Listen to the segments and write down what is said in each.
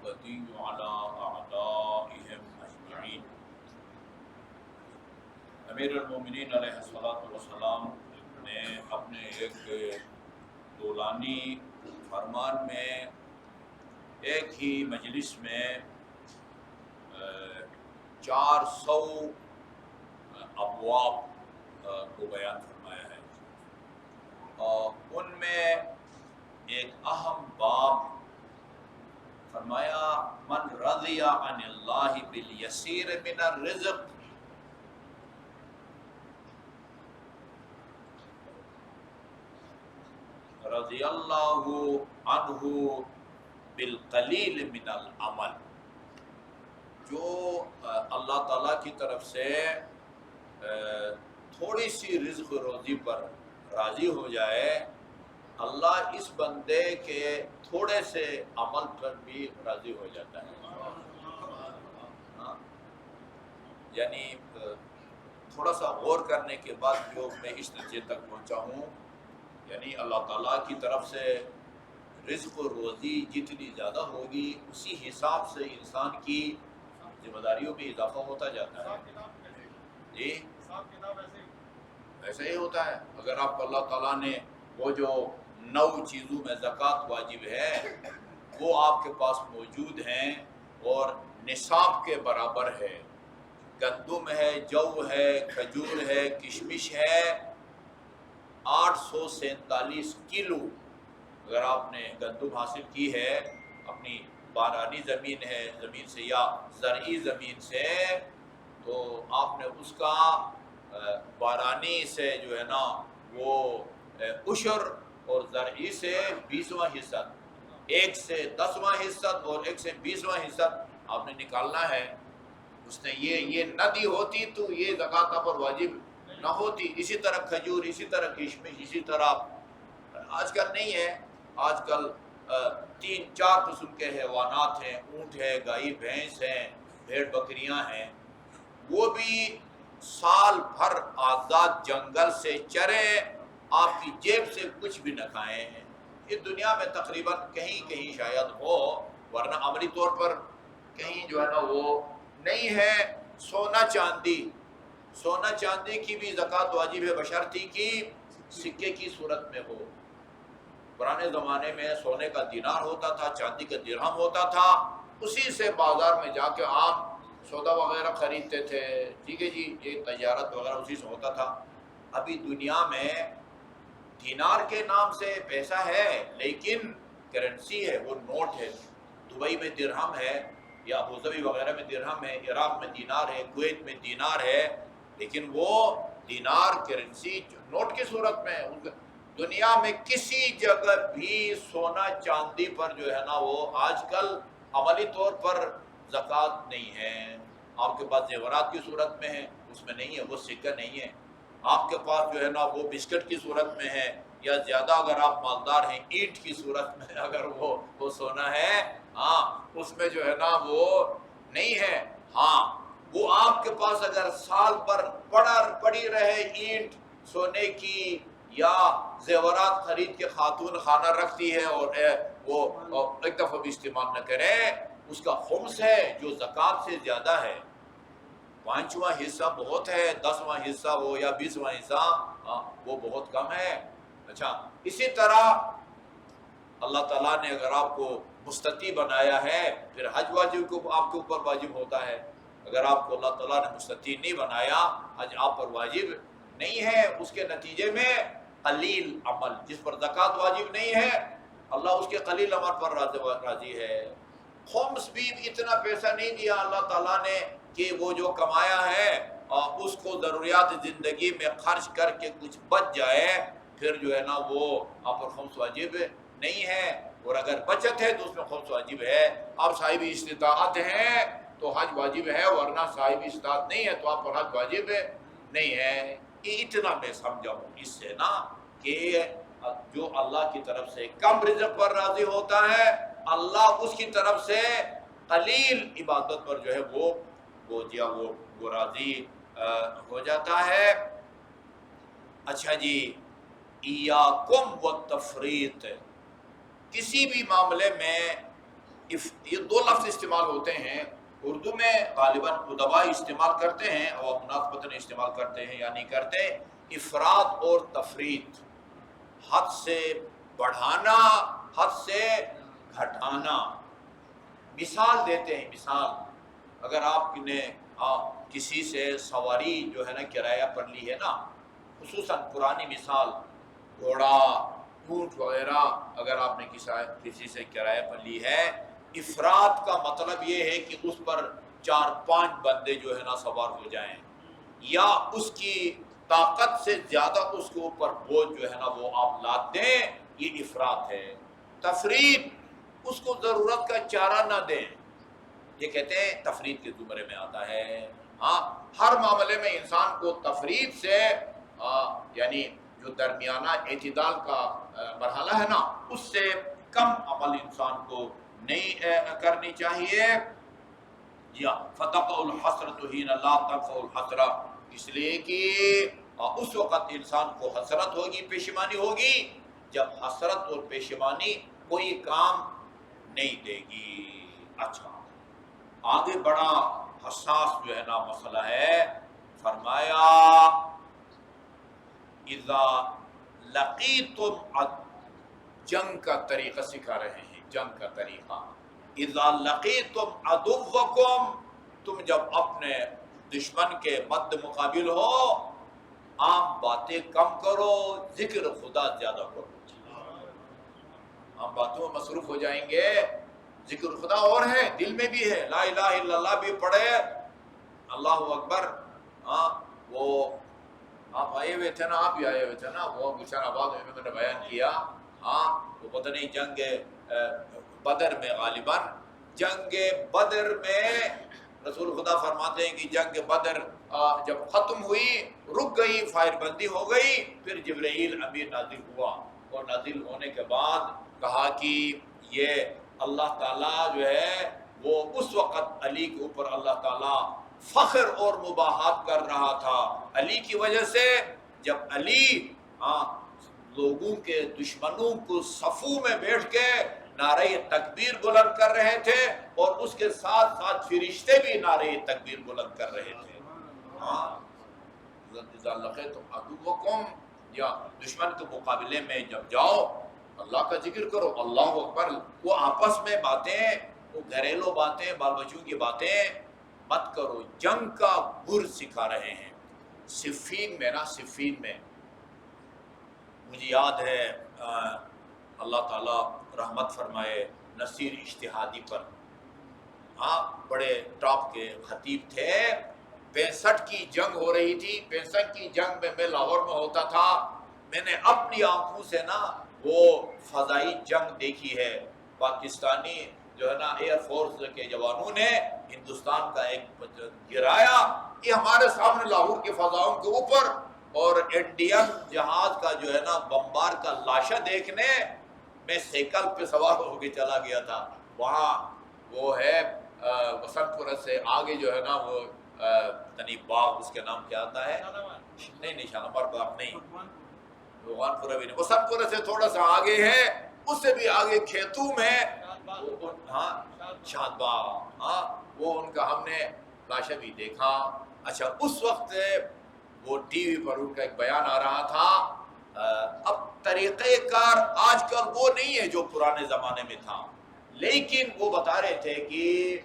البدی علی اعدائهم اجمعین۔ امیر المومنین علیہ الصلوۃ والسلام نے اپنے ایک طولانی فرمان میں ایک ہی مجلس میں 400 ابواب کو بیان فرمایا ہے، اور ان میں ایک اہم باب فرمایا من رضی عن اللہ بالیسیر من الرزق، رضی اللہ عنہ بالقلیل من العمل۔ جو اللہ تعالیٰ کی طرف سے تھوڑی سی رزق روزی پر راضی ہو جائے، اللہ اس بندے کے تھوڑے سے عمل پر بھی راضی ہو جاتا ہے۔ ہاں، یعنی تھوڑا سا غور کرنے کے بعد جو میں اس نتیجے تک پہنچا ہوں، یعنی اللہ تعالیٰ کی طرف سے رزق و روزی جتنی زیادہ ہوگی اسی حساب سے انسان کی ذمہ داریوں میں اضافہ ہوتا جاتا ہے۔ جی ایسے ہی ہوتا ہے۔ اگر آپ کو اللہ تعالیٰ نے وہ جو 9 چیزوں میں زکوٰۃ واجب ہے وہ آپ کے پاس موجود ہیں اور نصاب کے برابر ہے، گندم ہے، جو ہے، کھجور ہے، کشمش ہے، 847 کلو اگر آپ نے گندم حاصل کی ہے اپنی بارانی زمین ہے، زمین سے یا زرعی زمین سے، تو آپ نے اس کا بارانی سے جو ہے نا وہ عشر اور زرعی سے 20واں حصہ، 1 سے 10واں حصہ اور 1 سے 20واں حصہ آپ نے نکالنا ہے۔ اس نے یہ نہ دی ہوتی تو یہ زکوٰۃ پر واجب نہ ہوتی۔ اسی طرح کھجور، اسی طرح کشمش، اسی طرح آج کل نہیں ہے، آج کل 3-4 قسم کے حیوانات ہیں، اونٹ ہے، گائے بھینس ہیں، بھیڑ بکریاں ہیں، وہ بھی سال بھر آزاد جنگل سے چریں، آپ کی جیب سے کچھ بھی نہ کھائیں۔ اس دنیا میں تقریباً کہیں کہیں شاید ہو، ورنہ عملی طور پر کہیں جو ہے نا وہ نہیں ہے۔ سونا چاندی کی بھی زکوٰۃ واجب ہے بشرطی کی سکے کی صورت میں ہو۔ پرانے زمانے میں سونے کا دینار ہوتا تھا، چاندی کا درہم ہوتا تھا، اسی سے بازار میں جا کے آپ سودا وغیرہ خریدتے تھے، ٹھیک ہے جی، یہ تجارت وغیرہ اسی سے ہوتا تھا۔ ابھی دنیا میں دینار کے نام سے پیسہ ہے لیکن کرنسی ہے، وہ نوٹ ہے۔ دبئی میں درہم ہے یا ابوظبی وغیرہ میں درہم ہے، عراق میں دینار ہے، کویت میں دینار ہے، لیکن وہ دینار کرنسی نوٹ کی صورت میں ہے۔ دنیا میں کسی جگہ بھی سونا چاندی پر جو ہے نا وہ آج کل عملی طور پر زکوٰۃ نہیں ہے۔ آپ کے پاس زیورات کی صورت میں ہے، اس میں نہیں ہے، وہ سکہ نہیں ہے۔ آپ کے پاس جو ہے نا وہ بسکٹ کی صورت میں ہے، یا زیادہ اگر آپ مالدار ہیں اینٹ کی صورت میں اگر وہ سونا ہے، ہاں اس میں جو ہے نا وہ نہیں ہے۔ ہاں وہ آپ کے پاس اگر سال پر پڑی رہے اینٹ سونے کی یا زیورات خرید کے خاتون خانہ رکھتی ہے اور وہ ایک دفعہ بھی استعمال نہ کرے، اس کا خمس ہے جو زکوٰۃ سے زیادہ ہے۔ 5واں حصہ بہت ہے، 10واں حصہ وہ یا 20واں حصہ وہ بہت کم ہے۔ اچھا، اسی طرح اللہ تعالیٰ نے اگر آپ کو مستطیع بنایا ہے پھر حج واجب کو آپ کے اوپر واجب ہوتا ہے۔ اگر آپ کو اللہ تعالیٰ نے مستطیع نہیں بنایا، حج آپ پر واجب نہیں ہے۔ اس کے نتیجے میں قلیل عمل جس پر زکوٰۃ واجب نہیں ہے، اللہ اس کے قلیل عمل پر راضی ہے۔ خمس بھی اتنا پیسہ نہیں دیا اللہ تعالیٰ نے کہ وہ جو کمایا ہے اور اس کو ضروریات زندگی میں خرچ کر کے کچھ بچ جائے، پھر جو ہے نا وہ آپ پر خمس واجب نہیں ہے۔ اور اگر بچت ہے تو اس میں خمس واجب ہے۔ آپ صاحب استطاعت ہیں تو حج واجب ہے، ورنہ صاحب استطاعت نہیں ہے تو آپ پر حج واجب نہیں ہے۔ یہ اتنا میں سمجھا ہوں اس سے نا کہ جو اللہ کی طرف سے کم رزق پر راضی ہوتا ہے، اللہ اس کی طرف سے قلیل عبادت پر جو ہے وہ راضی ہو جاتا ہے۔ اچھا جی، ایاکم والتفریط، کسی بھی معاملے میں یہ دو لفظ استعمال ہوتے ہیں اردو میں، غالباً ادبا استعمال کرتے ہیں اور مناسبتاً استعمال کرتے ہیں یا نہیں کرتے، افراد اور تفرید، حد سے بڑھانا، حد سے گھٹانا۔ مثال دیتے ہیں، مثال اگر آپ نے کسی سے سواری جو ہے نا کرایہ پر لی ہے نا، خصوصاً پرانی مثال گھوڑا، اونٹ وغیرہ اگر آپ نے کسی سے کرایہ پر لی ہے، افراد کا مطلب یہ ہے کہ اس پر 4-5 بندے جو ہے نا سوار ہو جائیں، یا اس کی طاقت سے زیادہ اس کے اوپر بوجھ جو ہے نا وہ آپ لاد دیں، یہ افراد ہے۔ تفرید، اس کو ضرورت کا چارہ نہ دیں، یہ کہتے ہیں تفرید کے زمرے میں آتا ہے۔ ہاں، ہر معاملے میں انسان کو تفرید سے یعنی جو درمیانہ اعتدال کا مرحلہ ہے نا، اس سے کم عمل انسان کو نہیں کرنی چاہیے۔ یا فتقع الحسرۃ حین لا تنفع الحسرہ، اس لیے کہ اس وقت انسان کو حسرت ہوگی، پشیمانی ہوگی، جب حسرت اور پشیمانی کوئی کام نہیں دے گی۔ اچھا، آگے بڑا حساس جو ہے نا مسئلہ ہے، فرمایا اذا لقیتم، جنگ کا طریقہ سکھا رہے ہیں، جنگ کا طریقہ۔ اذا لقیتم عدوکم، تم جب اپنے دشمن کے مد مقابل ہو، عام باتیں کم کرو، ذکر خدا زیادہ کرو۔ عام باتوں میں مصروف ہو جائیں گے، ذکر خدا اور ہے، دل میں بھی ہے، لا الہ الا اللہ بھی پڑھے، اللہ اکبر۔ ہاں، وہ آپ آئے ہوئے تھے نا، آپ بھی آئے ہوئے تھے نا، وہ گلشن آباد میں نے بیان کیا۔ ہاں، وہ پتہ نہیں جنگ بدر میں، غالباً جنگ بدر میں رسول خدا فرماتے ہیں کہ جنگ بدر جب ختم ہوئی، رک گئی، فائر بندی ہو گئی، پھر جبرائیل امین نازل ہوا، اور نازل ہونے کے بعد کہا کہ یہ اللہ تعالیٰ جو ہے وہ اس وقت علی کے اوپر اللہ تعالیٰ فخر اور مباحات کر رہا تھا، علی کی وجہ سے۔ جب علی لوگوں کے دشمنوں کو صفوں میں بیٹھ کے نعرہ تکبیر بلند کر رہے تھے، اور اس کے ساتھ ساتھ فرشتے بھی نعرہ تکبیر بلند کر رہے تھے۔ اذا لقیتم عدوکم، یا دشمن کے مقابلے میں جب جاؤ، اللہ کا ذکر کرو، اللہ اکبر۔ وہ آپس میں باتیں، وہ گھریلو باتیں، بال بچوں کی باتیں مت کرو، جنگ کا گر سکھا رہے ہیں۔ صفین میں نا، صفین میں مجھے یاد ہے اللہ تعالیٰ رحمت فرمائے نصیر اجتہادی پر، ہاں بڑے ٹاپ کے خطیب تھے۔ 65 کی جنگ ہو رہی تھی، 65 کی جنگ میں میں لاہور میں ہوتا تھا، میں نے اپنی آنکھوں سے نا وہ فضائی جنگ دیکھی ہے۔ پاکستانی جو ہے نا ایئر فورس کے جوانوں نے ہندوستان کا ایک گرایا، یہ ہمارے سامنے لاہور کے فضاؤں کے اوپر، اور انڈین جہاز کا جو ہے نا بمبار کا لاشا دیکھنے میں سائیکل پہ سوار ہو کے چلا گیا تھا۔ وہاں وہ ہے وسنت پورہ سے آگے جو ہے نا وہ تنی باغ، اس کے نام کیا آتا ہے؟ نہیں، شالمار باغ نہیں، روغان پورہ بھی نہیں، وسنت پورہ سے تھوڑا سا آگے ہے، اس سے بھی آگے کھیتوں میں، ہاں شاد باغ، ہاں وہ ان کا ہم نے لاشا بھی دیکھا۔ اچھا، اس وقت وہ ٹی وی پر ان کا ایک بیان آ رہا تھا۔ اب طریقہ کار آج کل وہ نہیں ہے جو پرانے زمانے میں تھا، لیکن وہ بتا رہے تھے کہ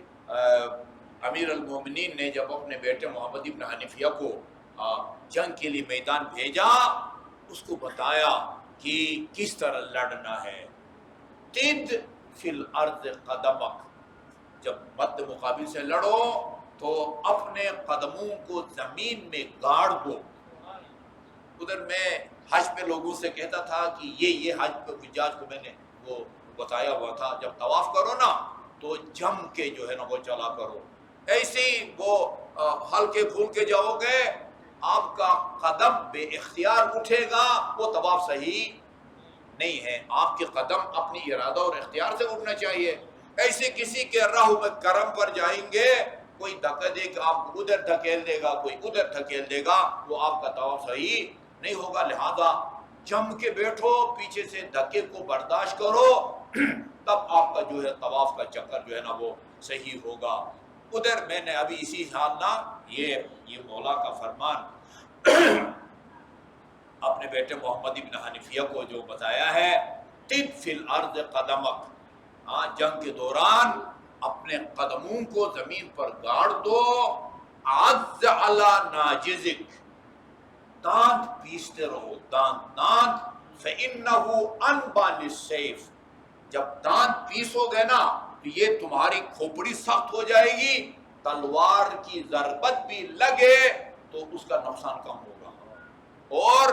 امیر المومنین نے جب اپنے بیٹے محمد ابن حنیفیہ کو جنگ کے لیے میدان بھیجا، اس کو بتایا کہ کس طرح لڑنا ہے۔ تد فی الارض قدمک، جب مد مقابل سے لڑو تو اپنے قدموں کو زمین میں گاڑ دو۔ ادھر میں حج پہ لوگوں سے کہتا تھا کہ یہ حج پہ حجاج کو میں نے وہ بتایا ہوا تھا، جب طواف کرو نا تو جم کے جو ہے نا وہ چلا کرو، ایسے ہی وہ ہلکے پھول کے جاؤ گے، آپ کا قدم بے اختیار اٹھے گا، وہ طواف صحیح نہیں ہے۔ آپ کے قدم اپنی ارادہ اور اختیار سے اٹھنا چاہیے۔ ایسے کسی کے راہ میں کرم پر جائیں گے، کوئی دھکا دے کہ آپ کو ادھر دھکیل دے گا، کوئی ادھر دھکیل دے گا، وہ آپ کا طواف صحیح نہیں ہوگا۔ لہذا جم کے بیٹھو، پیچھے سے دھکے کو برداشت کرو، تب آپ کا جو ہے طواف کا چکر جو ہے نا وہ صحیح ہوگا۔ ادھر میں نے ابھی اسی حال نا یہ مولا کا فرمان اپنے بیٹے محمد ابن حنفیہ کو جو بتایا ہے، طب فی الارض قدمک، ہاں جنگ کے دوران اپنے قدموں کو زمین پر گاڑ دو، عز علی ناجزک، دانت پیستے رہو، دانت فإنه انبا للسیف، جب دانت پیسو گے نا تو یہ تمہاری کھوپڑی سخت ہو جائے گی، تلوار کی ضربت بھی لگے تو اس کا نقصان کم ہوگا۔ اور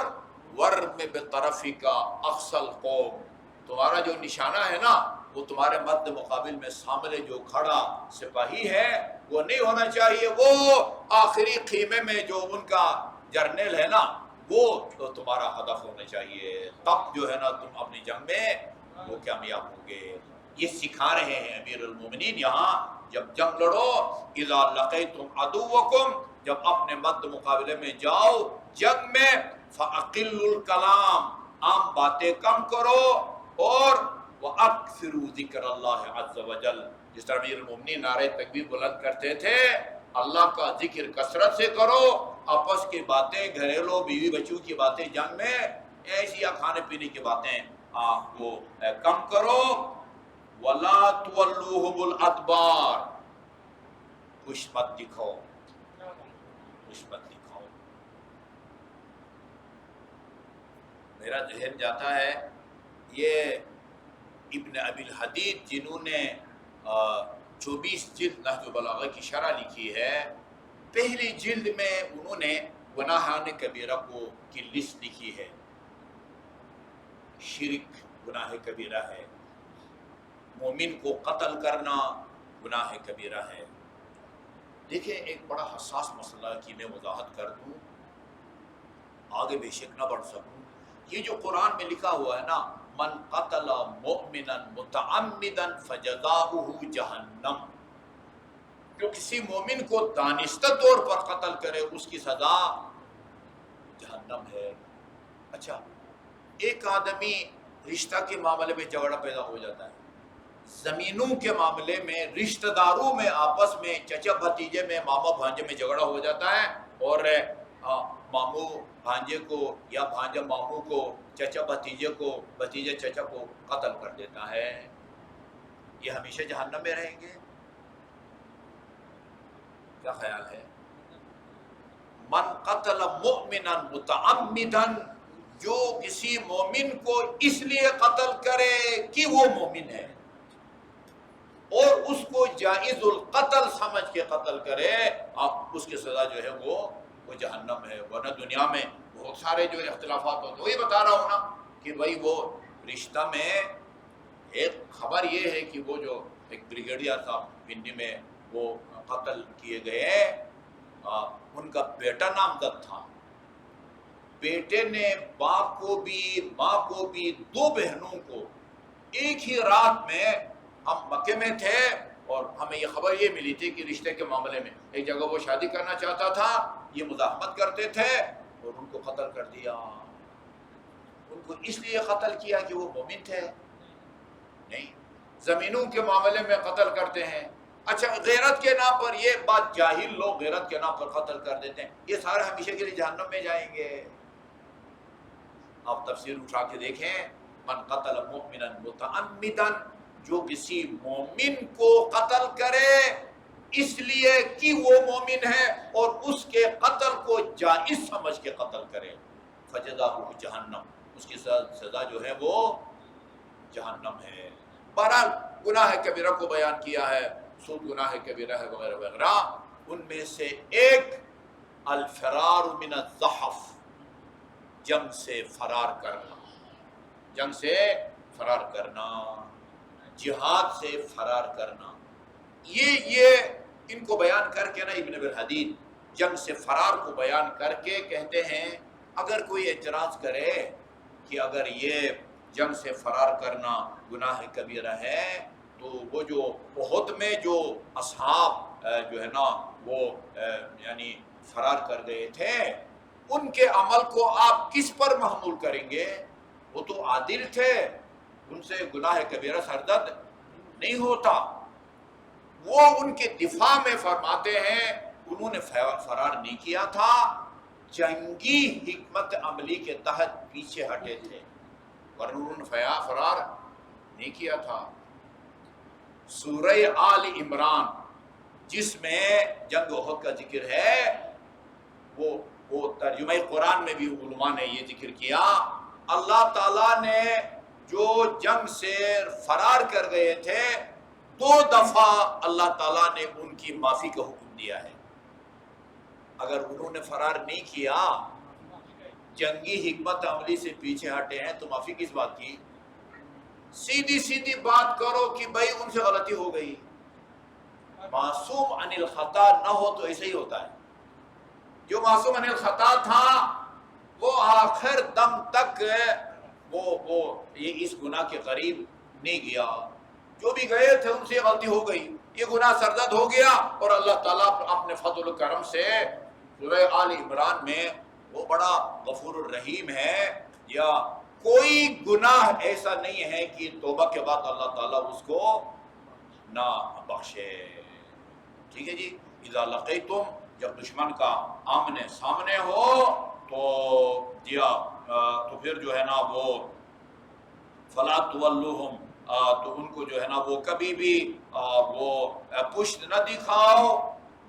ورم بطرفی کا اقصى القوم، تمہارا جو نشانہ ہے نا وہ تمہارے مد مقابل میں سامنے جو کھڑا سپاہی ہے وہ نہیں ہونا چاہیے، وہ آخری خیمے میں جو ان کا جرنیل ہے نا وہ تو تمہارا ہدف ہونا چاہیے، تب جو ہے نا تم اپنی جنگ میں وہ کامیاب ہوں گے۔ یہ سکھا رہے ہیں امیر المومنین یہاں، جب جنگ لڑو، اذا لقیتم عدوکم، جب اپنے مد مقابلے میں جاؤ جنگ میں، فَأَقِلُّ الْكَلَامِ، عام باتیں کم کرو، اور وَأَكْثِرُوا ذِكْرَ اللَّهِ عَزَّ وَجَلَّ، جس طرح امیر المومنین نعرہ تکبیر بلند کرتے تھے، اللہ کا ذکر کثرت سے کرو، آپس کی باتیں، گھریلو بیوی بچوں کی باتیں جنگ میں ایسی یا کھانے پینے کی باتیں وہ کم کرو، وَلَا تُوَلُّوهُمُ الْأَدْبَارَ، خوش مت دکھاؤ، خوش مت دکھاؤ۔ میرا ذہن جاتا ہے یہ ابن ابی الحدید جنہوں نے 24 جلد نہج البلاغہ کی شرح لکھی ہے، پہلی جلد میں انہوں نے گناہان کبیرہ کی لسٹ لکھی ہے، شرک گناہ کبیرہ ہے، مومن کو قتل کرنا گناہ کبیرہ ہے۔ دیکھیں ایک بڑا حساس مسئلہ کی میں وضاحت کر دوں، آگے بے شک نہ بڑھ سکوں۔ یہ جو قرآن میں لکھا ہوا ہے نا، من قتل مؤمنا متعمدا فجزاؤہ جہنم، جو کسی مومن کو دانستہ طور پر قتل کرے اس کی سزا جہنم ہے۔ اچھا، ایک آدمی رشتہ کے معاملے میں جھگڑا پیدا ہو جاتا ہے، زمینوں کے معاملے میں، رشتہ داروں میں آپس میں، چچا بھتیجے میں، ماما بھانجے میں جھگڑا ہو جاتا ہے، اور ماموں بھانجے کو یا بھانجا ماموں کو، چچا بھتیجے کو، بھتیجا چچا کو قتل کر دیتا ہے، یہ ہمیشہ جہنم میں رہیں گے؟ کیا خیال ہے؟ من قتل مؤمنا متعمدا، جو کسی مومن کو اس لیے قتل کرے کہ وہ مومن ہے اور اس کو جائز القتل سمجھ کے قتل کرے، اب اس کی سزا جو ہے وہ جہنم ہے۔ ورنہ دنیا میں بہت سارے جو اختلافات ہوتے ہیں، وہی بتا رہا ہوں نا کہ بھائی وہ رشتہ میں ایک خبر یہ ہے کہ وہ جو ایک بریگیڈیئر تھا پنڈی میں، وہ قتل کیے گئے، ان کا بیٹا نامزد تھا، بیٹے نے باپ کو بھی ماں کو بھی، دو بہنوں کو، ایک ہی رات میں، ہم مکے میں تھے اور ہمیں یہ خبر یہ ملی تھی کہ رشتے کے معاملے میں ایک جگہ وہ شادی کرنا چاہتا تھا، یہ مزاحمت کرتے تھے اور ان کو قتل کر دیا۔ ان کو اس لیے قتل کیا کہ وہ مومن تھے؟ نہیں، زمینوں کے معاملے میں قتل کرتے ہیں۔ اچھا، غیرت کے نام پر، یہ بات جاہل لوگ غیرت کے نام پر قتل کر دیتے ہیں، یہ سارے ہمیشہ کے لیے جہنم میں جائیں گے۔ آپ تفسیر اٹھا کے دیکھیں، من قتل مؤمنا متعمدا، جو کسی مومن کو قتل کرے اس لیے کہ وہ مومن ہے اور اس کے قتل کو جائز سمجھ کے قتل کرے، فجزاؤہ جہنم، اس کی سزا جو ہے وہ جہنم ہے۔ بہرحال گناہ کبیرہ کو بیان کیا ہے، سود گناہ کبیرہ ہے وغیرہ وغیرہ، ان میں سے ایک الفرار من الزحف، جنگ سے فرار کرنا، جنگ سے فرار کرنا، جہاد سے فرار کرنا۔ یہ ان کو بیان کر کے نا ابن ابی الحدید جنگ سے فرار کو بیان کر کے کہتے ہیں، اگر کوئی اعتراض کرے کہ اگر یہ جنگ سے فرار کرنا گناہ کبیرہ ہے تو وہ جو احد میں جو اصحاب جو ہے نا وہ یعنی فرار کر گئے تھے، ان کے عمل کو آپ کس پر محمول کریں گے؟ وہ تو عادل تھے، ان سے گناہ کبیرہ سرزد نہیں ہوتا. وہ ان کے دفاع میں فرماتے ہیں انہوں نے فرار نہیں کیا تھا، جنگی حکمت عملی کے تحت پیچھے ہٹے تھے، ورنہ انہوں نے فرار نہیں کیا تھا. سورہ آل عمران جس میں جنگ احد کا ذکر ہے، وہ ترجمہ قرآن میں بھی علماء نے یہ ذکر کیا، اللہ تعالیٰ نے جو جنگ سے فرار کر گئے تھے 2 دفعہ اللہ تعالیٰ نے ان کی معافی کا حکم دیا ہے. اگر انہوں نے فرار نہیں کیا، جنگی حکمت عملی سے پیچھے ہٹے ہیں، تو معافی کس بات کی؟ سیدھی بات کرو کہ بھائی ان سے غلطی ہو گئی. معصوم عن الخطا نہ ہو تو ایسے ہی ہوتا ہے. جو معصوم عن الخطا تھا وہ آخر دم تک وہ یہ اس گناہ کے قریب نہیں گیا. جو بھی گئے تھے ان سے غلطی ہو گئی، یہ گناہ سرزد ہو گیا، اور اللہ تعالیٰ اپنے فضل و کرم سے سورہ آل عمران میں وہ بڑا غفور الرحیم ہے. یا کوئی گناہ ایسا نہیں ہے کہ توبہ کے بعد اللہ تعالیٰ اس کو نہ بخشے. ٹھیک ہے جی. اذا لقیتم، جب دشمن کا آمنے سامنے ہو تو پھر جو ہے نا وہ فلا تولوہم، تو ان کو جو ہے نا وہ کبھی بھی وہ پشت نہ دکھاؤ.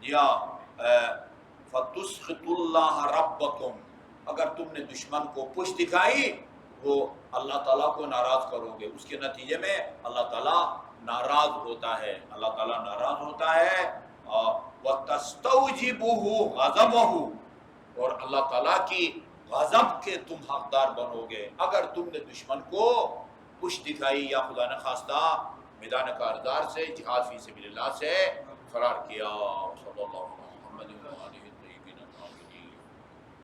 یا فتسخط اللہ ربکم، اگر تم نے دشمن کو پشت دکھائی وہ اللہ تعالیٰ کو ناراض کرو گے، اس کے نتیجے میں اللہ تعالیٰ ناراض ہوتا ہے. اللہ تعالیٰ ناراض ہوتا ہے. وَتَسْتَوْجِبُهُ غَضَبَهُ، اور اللہ تعالیٰ کی غضب کے تم حقدار بنو گے اگر تم نے دشمن کو پشت دکھائی یا خدا نخواستہ میدان کارزار سے، جہاد فی سبیل اللہ سے فرار کیا. صلی اللہ علیہ وسلم.